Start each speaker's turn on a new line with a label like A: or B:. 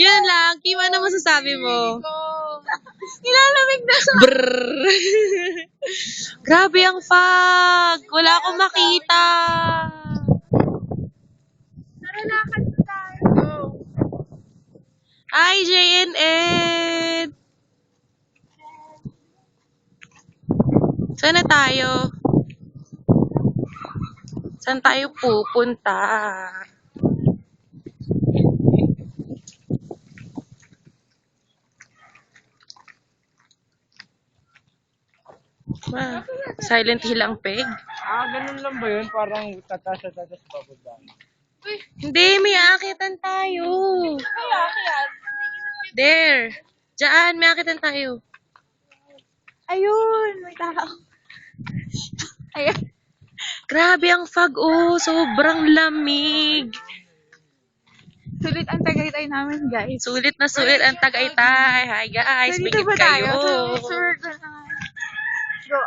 A: Yan lang. Kim, ano masasabi mo?
B: Nilalamig na siya.
A: Brrr. Grabe ang fog. Wala akong makita.
B: Tara, lakad tayo.
A: Hi, JNN! Saan na tayo? Saan tayo pupunta? Silent Hill ang peg.
C: Ganun lang ba yun? Parang tatas bababa.
A: Hindi, may aakitan tayo. There. Diyan, may aakitan tayo.
B: Ayun, may tao. Ayun.
A: Grabe ang fog, oh. Sobrang lamig.
B: Sulit ang Tagaytay namin, guys.
A: Sulit na sulit ang Tagaytay. Hi guys,
B: So, dito
A: bigit
B: ba tayo?
A: kayo.
B: Sa resort na